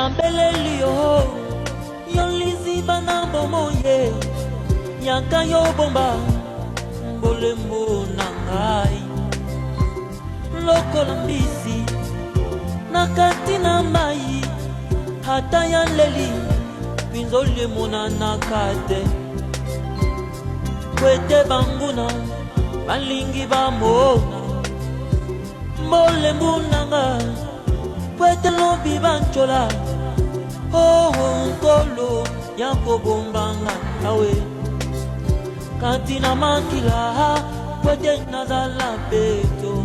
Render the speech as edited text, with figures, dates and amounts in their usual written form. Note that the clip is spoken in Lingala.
Ambelelio yolizi bana bomoye yaka yo bomba mbolembo nangai lokola mbisi nakati na mai hata ya leli pinzole monana kate kwete banguna balingi bamona mbolembo nanga kwete lobi banchola oh nkolo yako bombanga awe katina makila kwete nazala beto